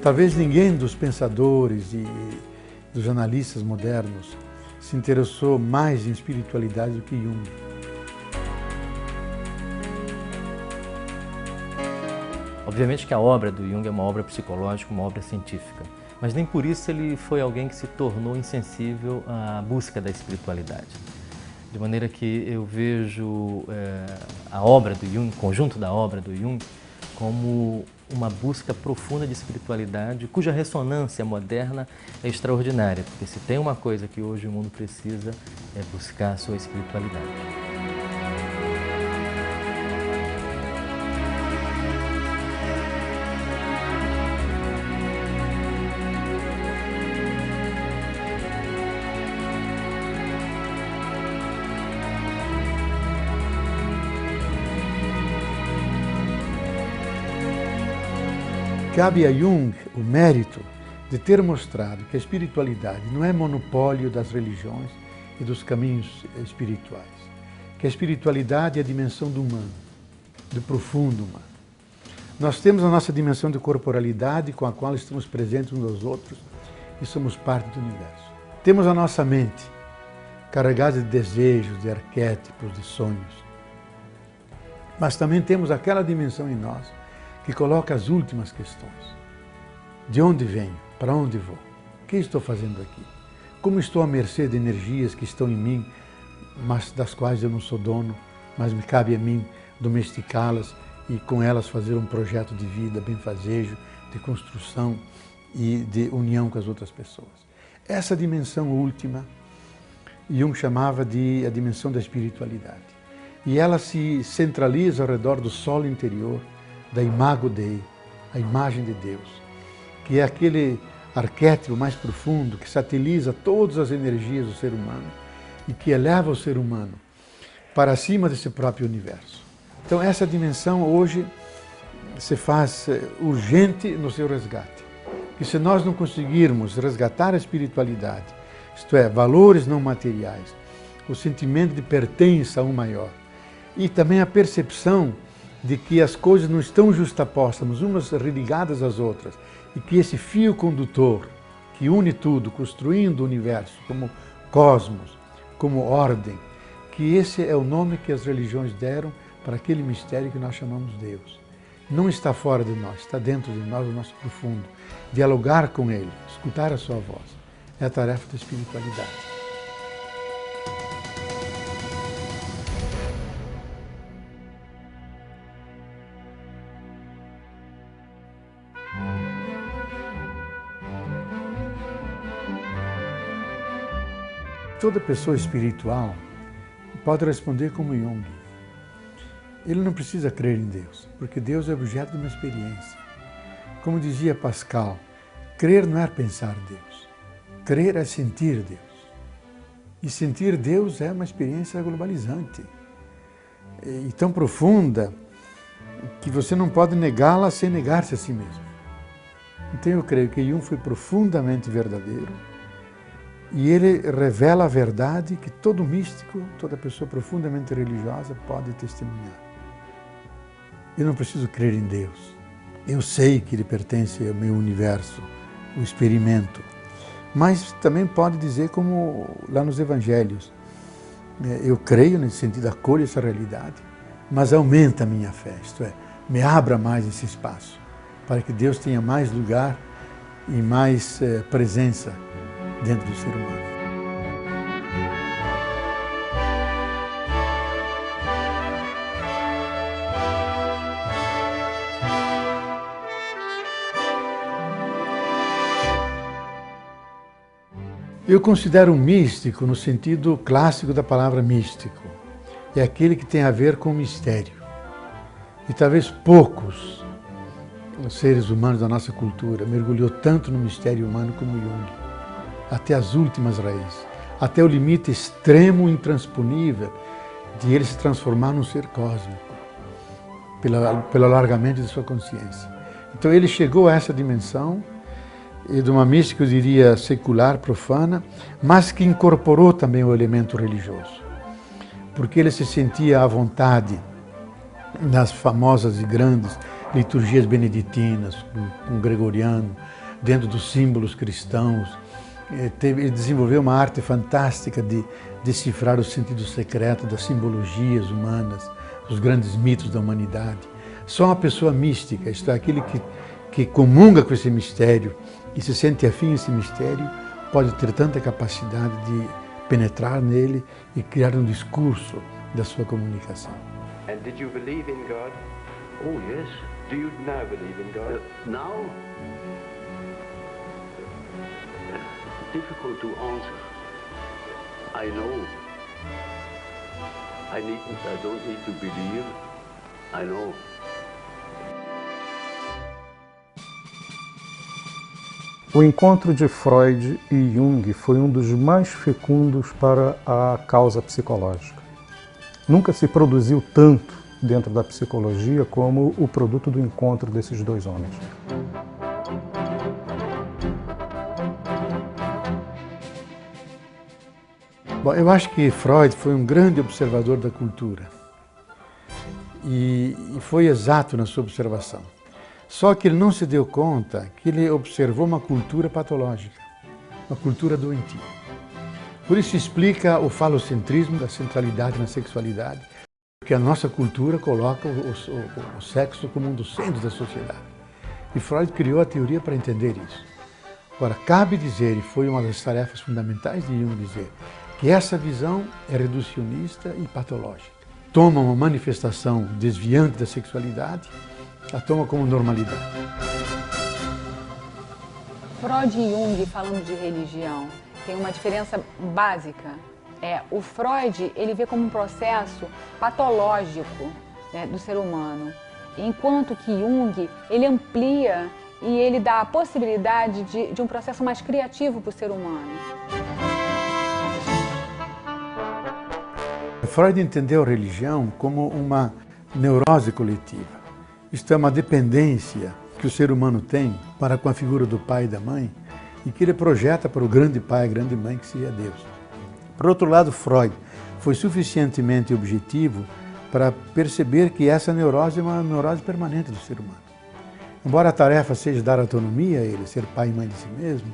Talvez ninguém dos pensadores e dos analistas modernos se interessou mais em espiritualidade do que Jung. Obviamente que a obra do Jung é uma obra psicológica, uma obra científica, mas nem por isso ele foi alguém que se tornou insensível à busca da espiritualidade. De maneira que eu vejo a obra do Jung, o conjunto da obra do Jung, como uma busca profunda de espiritualidade, cuja ressonância moderna é extraordinária, porque se tem uma coisa que hoje o mundo precisa é buscar a sua espiritualidade. Cabe a Jung o mérito de ter mostrado que a espiritualidade não é monopólio das religiões e dos caminhos espirituais, que a espiritualidade é a dimensão do humano, do profundo humano. Nós temos a nossa dimensão de corporalidade com a qual estamos presentes uns aos outros e somos parte do universo. Temos a nossa mente, carregada de desejos, de arquétipos, de sonhos. Mas também temos aquela dimensão em nós que coloca as últimas questões. De onde venho? Para onde vou? O que estou fazendo aqui? Como estou à mercê de energias que estão em mim, mas das quais eu não sou dono, mas me cabe a mim domesticá-las e com elas fazer um projeto de vida, benfazejo, de construção e de união com as outras pessoas. Essa dimensão última, Jung chamava de a dimensão da espiritualidade. E ela se centraliza ao redor do solo interior, da imago Dei, a imagem de Deus, que é aquele arquétipo mais profundo que sateliza todas as energias do ser humano e que eleva o ser humano para cima desse próprio universo. Então essa dimensão hoje se faz urgente no seu resgate. E se nós não conseguirmos resgatar a espiritualidade, isto é, valores não materiais, o sentimento de pertença a um maior e também a percepção de que as coisas não estão justapostas, umas religadas às outras, e que esse fio condutor que une tudo, construindo o universo como cosmos, como ordem, que esse é o nome que as religiões deram para aquele mistério que nós chamamos Deus. Não está fora de nós, está dentro de nós, o nosso profundo. Dialogar com Ele, escutar a sua voz, é a tarefa da espiritualidade. Toda pessoa espiritual pode responder como Jung. Ele não precisa crer em Deus, porque Deus é objeto de uma experiência. Como dizia Pascal, crer não é pensar Deus, crer é sentir Deus. E sentir Deus é uma experiência globalizante e tão profunda que você não pode negá-la sem negar-se a si mesmo. Então eu creio que Jung foi profundamente verdadeiro e ele revela a verdade que todo místico, toda pessoa profundamente religiosa pode testemunhar. Eu não preciso crer em Deus. Eu sei que Ele pertence ao meu universo, o experimento. Mas também pode dizer como lá nos Evangelhos, eu creio nesse sentido, acolho essa realidade, mas aumenta a minha fé, isto é, me abra mais esse espaço, para que Deus tenha mais lugar e mais presença dentro do ser humano. Eu considero um místico no sentido clássico da palavra místico. É aquele que tem a ver com o mistério. E talvez poucos seres humanos da nossa cultura mergulhou tanto no mistério humano como Jung. Até as últimas raízes, até o limite extremo e intransponível de ele se transformar num ser cósmico, pelo alargamento de sua consciência. Então ele chegou a essa dimensão, e de uma mística, eu diria, secular, profana, mas que incorporou também o elemento religioso, porque ele se sentia à vontade nas famosas e grandes liturgias beneditinas, com Gregoriano, dentro dos símbolos cristãos. Ele desenvolveu uma arte fantástica de decifrar o sentido secreto das simbologias humanas, os grandes mitos da humanidade. Só uma pessoa mística, isto é, aquele que comunga com esse mistério e se sente afim a esse mistério, pode ter tanta capacidade de penetrar nele e criar um discurso da sua comunicação. And did you believe in God? Oh, yes. Do you now believe in God? Now? Difficult to answer. I know. I don't need to believe. I know. O encontro de Freud e Jung foi um dos mais fecundos para a causa psicológica. Nunca se produziu tanto dentro da psicologia como o produto do encontro desses dois homens. Bom, eu acho que Freud foi um grande observador da cultura e foi exato na sua observação. Só que ele não se deu conta que ele observou uma cultura patológica, uma cultura doentia. Por isso explica o falocentrismo da centralidade na sexualidade, porque a nossa cultura coloca o sexo como um dos centros da sociedade. E Freud criou a teoria para entender isso. Agora, cabe dizer, e foi uma das tarefas fundamentais de Jung dizer, que essa visão é reducionista e patológica. Toma uma manifestação desviante da sexualidade, a toma como normalidade. Freud e Jung, falando de religião, tem uma diferença básica. O Freud, ele vê como um processo patológico, né, do ser humano, enquanto que Jung, ele amplia e ele dá a possibilidade de um processo mais criativo para o ser humano. Freud entendeu a religião como uma neurose coletiva. Isto é uma dependência que o ser humano tem para com a figura do pai e da mãe e que ele projeta para o grande pai e grande mãe que seria Deus. Por outro lado, Freud foi suficientemente objetivo para perceber que essa neurose é uma neurose permanente do ser humano. Embora a tarefa seja dar autonomia a ele, ser pai e mãe de si mesmo,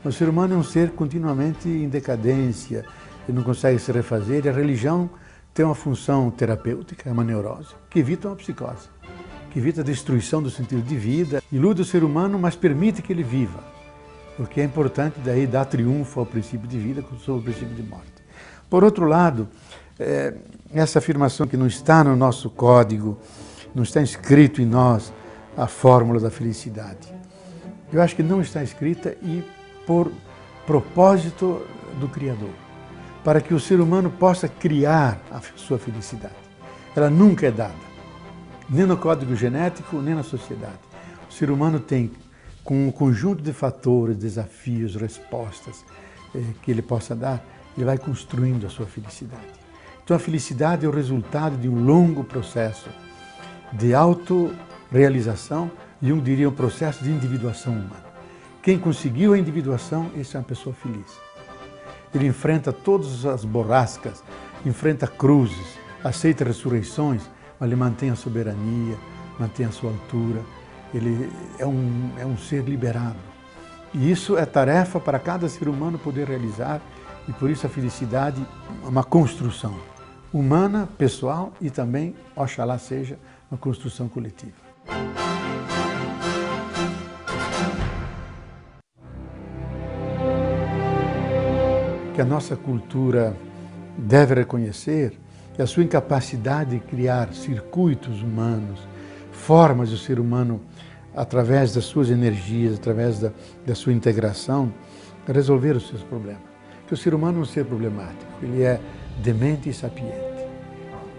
o ser humano é um ser continuamente em decadência, ele não consegue se refazer, e a religião tem uma função terapêutica, é uma neurose, que evita uma psicose, que evita a destruição do sentido de vida, ilude o ser humano, mas permite que ele viva, porque é importante daí dar triunfo ao princípio de vida sobre o princípio de morte. Por outro lado, essa afirmação que não está no nosso código, não está escrito em nós a fórmula da felicidade. Eu acho que não está escrita e por propósito do Criador, para que o ser humano possa criar a sua felicidade. Ela nunca é dada, nem no código genético, nem na sociedade. O ser humano tem, com um conjunto de fatores, desafios, respostas que ele possa dar, ele vai construindo a sua felicidade. Então a felicidade é o resultado de um longo processo de autorrealização e diria um processo de individuação humana. Quem conseguiu a individuação, esse é uma pessoa feliz. Ele enfrenta todas as borrascas, enfrenta cruzes, aceita ressurreições, mas ele mantém a soberania, mantém a sua altura. Ele é um ser liberado. E isso é tarefa para cada ser humano poder realizar, e por isso a felicidade é uma construção humana, pessoal e também, oxalá seja, uma construção coletiva. Que a nossa cultura deve reconhecer é a sua incapacidade de criar circuitos humanos, formas do ser humano, através das suas energias, através da sua integração, resolver os seus problemas. Que o ser humano é um ser problemático, ele é demente e sapiente.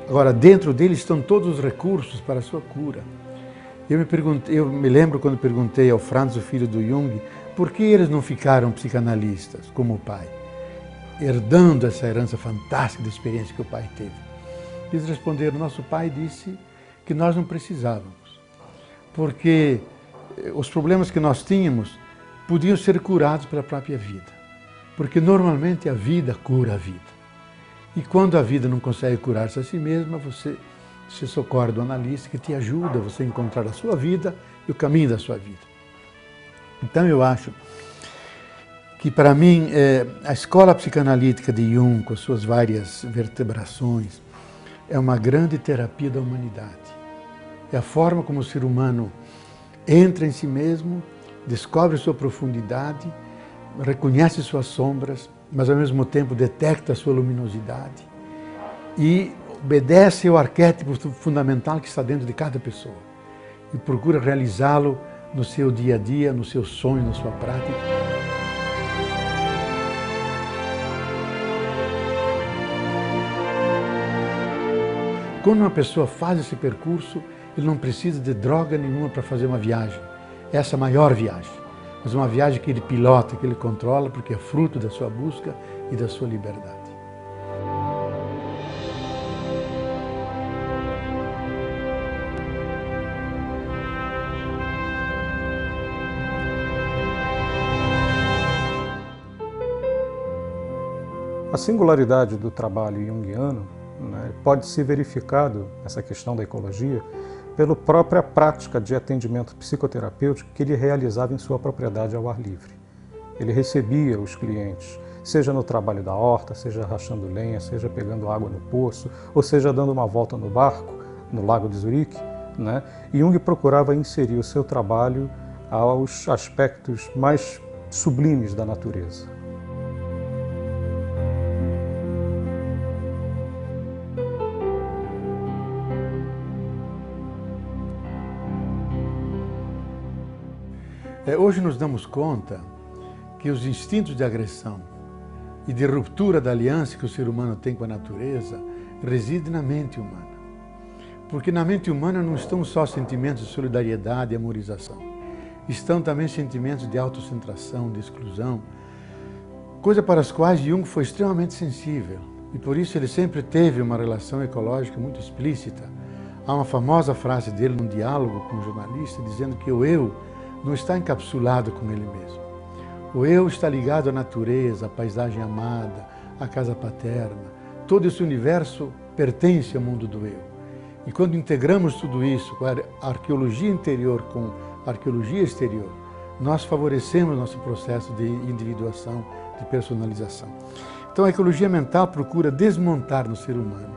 Agora, dentro dele estão todos os recursos para a sua cura. Eu me lembro quando perguntei ao Franz, o filho do Jung, por que eles não ficaram psicanalistas, como o pai, herdando essa herança fantástica da experiência que o pai teve. Eles responderam, nosso pai disse que nós não precisávamos, porque os problemas que nós tínhamos podiam ser curados pela própria vida, porque normalmente a vida cura a vida. E quando a vida não consegue curar-se a si mesma, você se socorre do analista que te ajuda a você encontrar a sua vida e o caminho da sua vida. Então eu acho que, para mim, a escola psicanalítica de Jung, com as suas várias vertebrações, é uma grande terapia da humanidade. É a forma como o ser humano entra em si mesmo, descobre sua profundidade, reconhece suas sombras, mas ao mesmo tempo detecta a sua luminosidade e obedece ao arquétipo fundamental que está dentro de cada pessoa e procura realizá-lo no seu dia a dia, no seu sonho, na sua prática. Quando uma pessoa faz esse percurso, ele não precisa de droga nenhuma para fazer uma viagem. Essa é a maior viagem, mas uma viagem que ele pilota, que ele controla, porque é fruto da sua busca e da sua liberdade. A singularidade do trabalho junguiano, né, pode ser verificado, essa questão da ecologia, pela própria prática de atendimento psicoterapêutico que ele realizava em sua propriedade ao ar livre. Ele recebia os clientes, seja no trabalho da horta, seja rachando lenha, seja pegando água no poço, ou seja dando uma volta no barco, no Lago de Zurique, né? E Jung procurava inserir o seu trabalho aos aspectos mais sublimes da natureza. Hoje nos damos conta que os instintos de agressão e de ruptura da aliança que o ser humano tem com a natureza residem na mente humana. Porque na mente humana não estão só sentimentos de solidariedade e amorização. Estão também sentimentos de autocentração, de exclusão, coisa para as quais Jung foi extremamente sensível. E por isso ele sempre teve uma relação ecológica muito explícita. Há uma famosa frase dele num diálogo com um jornalista dizendo que o eu não está encapsulado com ele mesmo. O eu está ligado à natureza, à paisagem amada, à casa paterna. Todo esse universo pertence ao mundo do eu. E quando integramos tudo isso com a arqueologia interior com a arqueologia exterior, nós favorecemos nosso processo de individuação, de personalização. Então a ecologia mental procura desmontar no ser humano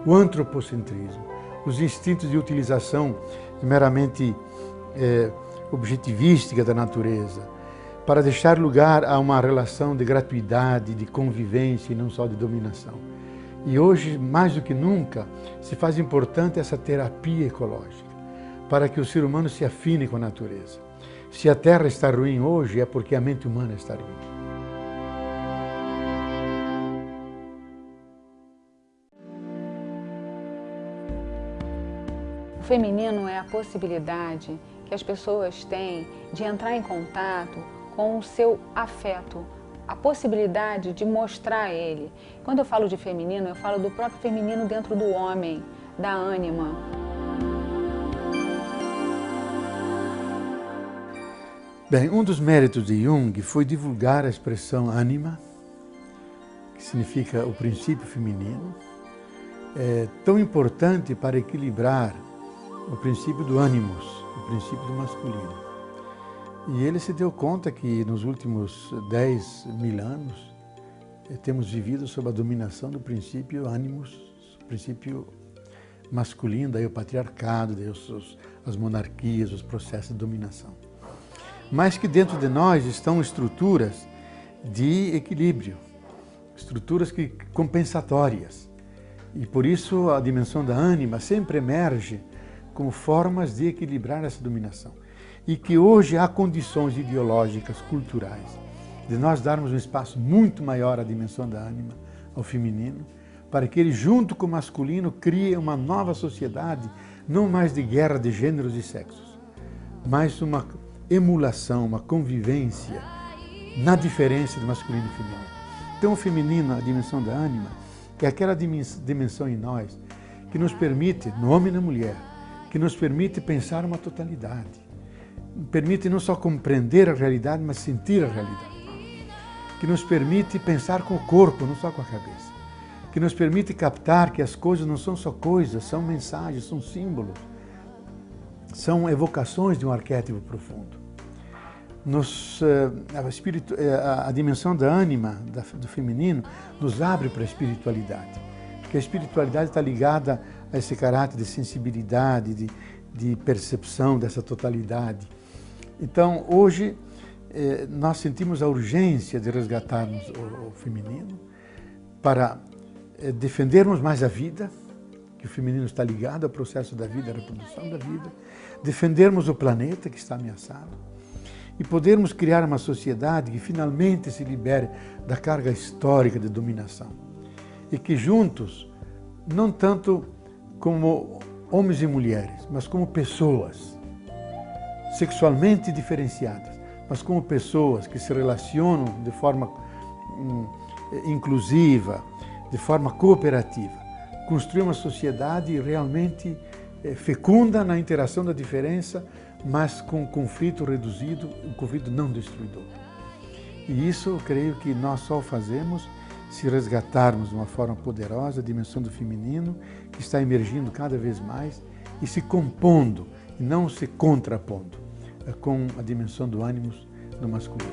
o antropocentrismo, os instintos de utilização meramente objetivística da natureza, para deixar lugar a uma relação de gratuidade, de convivência e não só de dominação. E hoje, mais do que nunca, se faz importante essa terapia ecológica, para que o ser humano se afine com a natureza. Se a Terra está ruim hoje, é porque a mente humana está ruim. O feminino é a possibilidade que as pessoas têm de entrar em contato com o seu afeto, a possibilidade de mostrar ele. Quando eu falo de feminino, eu falo do próprio feminino dentro do homem, da ânima. Bem, um dos méritos de Jung foi divulgar a expressão ânima, que significa o princípio feminino, tão importante para equilibrar o princípio do ânimos, o princípio do masculino. E ele se deu conta que nos últimos 10.000 anos temos vivido sob a dominação do princípio ânimos, o princípio masculino, daí o patriarcado, daí as monarquias, os processos de dominação. Mas que dentro de nós estão estruturas de equilíbrio, estruturas compensatórias. E por isso a dimensão da ânima sempre emerge como formas de equilibrar essa dominação. E que hoje há condições ideológicas, culturais, de nós darmos um espaço muito maior à dimensão da ânima, ao feminino, para que ele, junto com o masculino, crie uma nova sociedade, não mais de guerra de gêneros e sexos, mas uma emulação, uma convivência na diferença de masculino e feminino. Então o feminino, a dimensão da ânima, é aquela dimensão em nós que nos permite, no homem e na mulher, que nos permite pensar uma totalidade. Permite não só compreender a realidade, mas sentir a realidade. Que nos permite pensar com o corpo, não só com a cabeça. Que nos permite captar que as coisas não são só coisas, são mensagens, são símbolos. São evocações de um arquétipo profundo. a dimensão da ânima, do feminino, nos abre para a espiritualidade. Porque a espiritualidade está ligada a esse caráter de sensibilidade, de percepção dessa totalidade. Então, hoje, nós sentimos a urgência de resgatarmos o feminino para defendermos mais a vida, que o feminino está ligado ao processo da vida, à reprodução da vida, defendermos o planeta que está ameaçado e podermos criar uma sociedade que finalmente se libere da carga histórica de dominação e que juntos, não tanto como homens e mulheres, mas como pessoas sexualmente diferenciadas, mas como pessoas que se relacionam de forma inclusiva, de forma cooperativa, construir uma sociedade realmente fecunda na interação da diferença, mas com um conflito reduzido, um conflito não destruidor. E isso eu creio que nós só o fazemos se resgatarmos de uma forma poderosa a dimensão do feminino, que está emergindo cada vez mais e se compondo, e não se contrapondo com a dimensão do ânimos do masculino.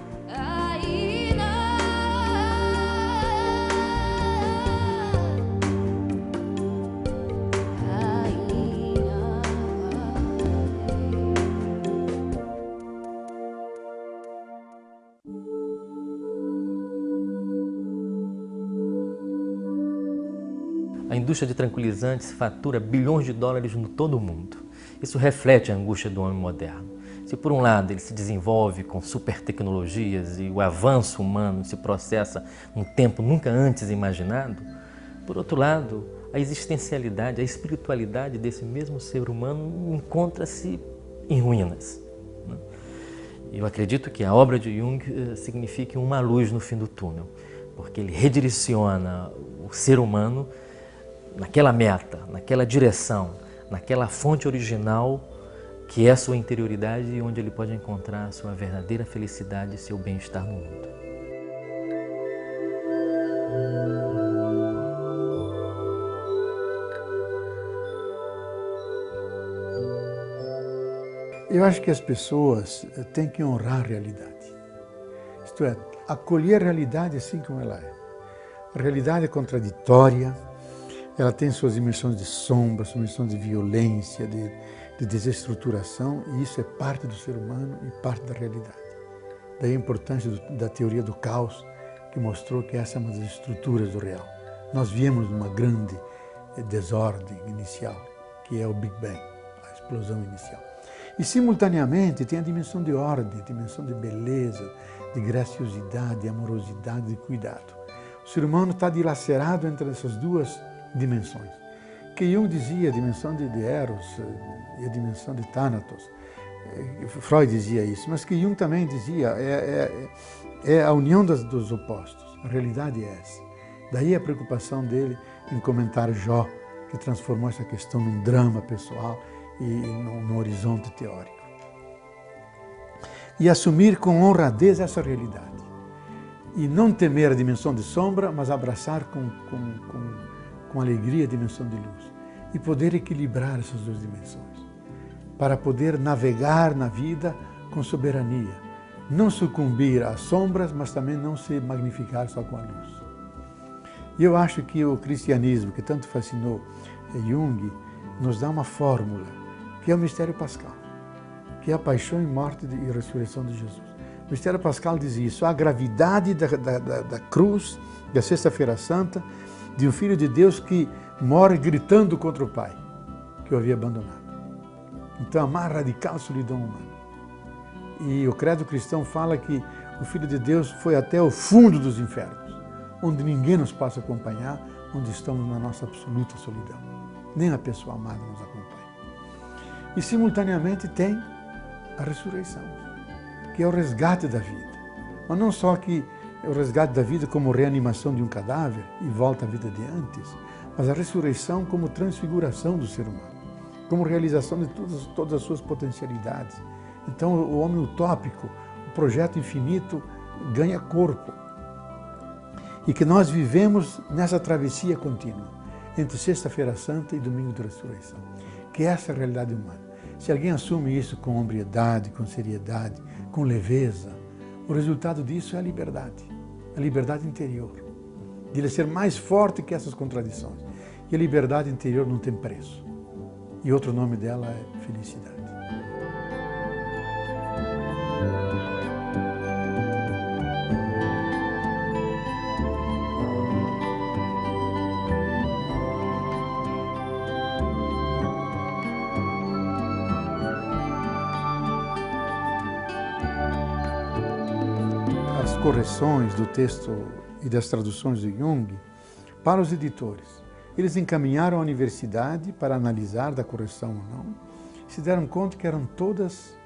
A indústria de tranquilizantes fatura bilhões de dólares no todo o mundo. Isso reflete a angústia do homem moderno. Se por um lado ele se desenvolve com super tecnologias e o avanço humano se processa num tempo nunca antes imaginado, por outro lado, a existencialidade, a espiritualidade desse mesmo ser humano encontra-se em ruínas. Eu acredito que a obra de Jung signifique uma luz no fim do túnel, porque ele redireciona o ser humano naquela meta, naquela direção, naquela fonte original que é a sua interioridade e onde ele pode encontrar a sua verdadeira felicidade e seu bem-estar no mundo. Eu acho que as pessoas têm que honrar a realidade. Isto é, acolher a realidade assim como ela é. A realidade é contraditória, ela tem suas dimensões de sombra, suas dimensões de violência, de desestruturação, e isso é parte do ser humano e parte da realidade. Daí a importância da teoria do caos, que mostrou que essa é uma das estruturas do real. Nós viemos numa grande desordem inicial, que é o Big Bang, a explosão inicial. E, simultaneamente, tem a dimensão de ordem, a dimensão de beleza, de graciosidade, de amorosidade, de cuidado. O ser humano está dilacerado entre essas duas dimensões. Que Jung dizia a dimensão de Eros e a dimensão de Thanatos. Freud dizia isso, mas que Jung também dizia, é a união dos opostos. A realidade é essa. Daí a preocupação dele em comentar Jó, que transformou essa questão num drama pessoal e num horizonte teórico. E assumir com honradez essa realidade. E não temer a dimensão de sombra, mas abraçar com alegria a dimensão de luz. E poder equilibrar essas duas dimensões. Para poder navegar na vida com soberania. Não sucumbir às sombras, mas também não se magnificar só com a luz. E eu acho que o cristianismo, que tanto fascinou Jung, nos dá uma fórmula, que é o mistério pascal, que é a paixão e morte e ressurreição de Jesus. O mistério pascal diz isso, a gravidade da cruz, da Sexta-feira Santa, de um Filho de Deus que morre gritando contra o Pai, que o havia abandonado. Então, a mais radical solidão humana. E o credo cristão fala que o Filho de Deus foi até o fundo dos infernos, onde ninguém nos possa acompanhar, onde estamos na nossa absoluta solidão. Nem a pessoa amada nos acompanha. E, simultaneamente, tem a ressurreição, que é o resgate da vida. Mas não só que é o resgate da vida como reanimação de um cadáver e volta à vida de antes, mas a ressurreição como transfiguração do ser humano, como realização de todas as suas potencialidades. Então, o homem utópico, o projeto infinito, ganha corpo. E que nós vivemos nessa travessia contínua, entre Sexta-feira Santa e Domingo de Ressurreição, que é essa realidade humana. Se alguém assume isso com hombridade, com seriedade, com leveza, o resultado disso é a liberdade interior, de ele ser mais forte que essas contradições. E a liberdade interior não tem preço. E outro nome dela é felicidade. As correções do texto e das traduções de Jung para os editores. Eles encaminharam à universidade para analisar da correção ou não, e se deram conta que eram todas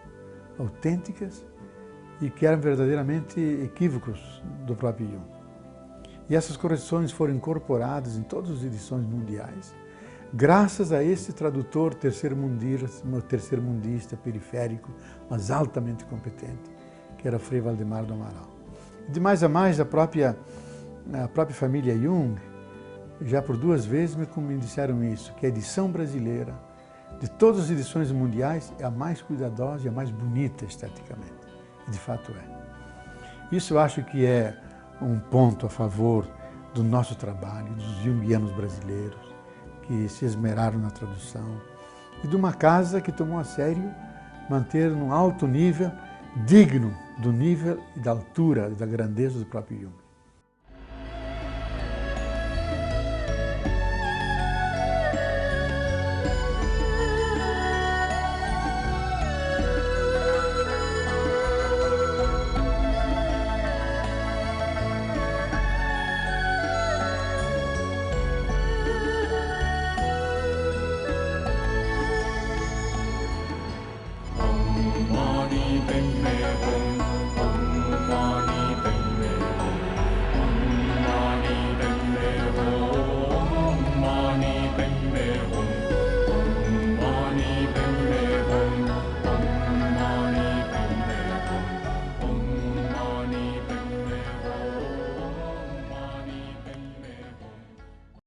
autênticas e que eram verdadeiramente equívocos do próprio Jung. E essas correções foram incorporadas em todas as edições mundiais, graças a esse tradutor terceirmundista, periférico, mas altamente competente, que era Frei Valdemar do Amaral. De mais a mais, a própria família Jung, já por 2 vezes me disseram isso, que a edição brasileira, de todas as edições mundiais, é a mais cuidadosa e a mais bonita esteticamente. E de fato é. Isso eu acho que é um ponto a favor do nosso trabalho, dos junguianos brasileiros, que se esmeraram na tradução, e de uma casa que tomou a sério manter num alto nível, digno do nível e da altura e da grandeza do próprio Jung. Mani padme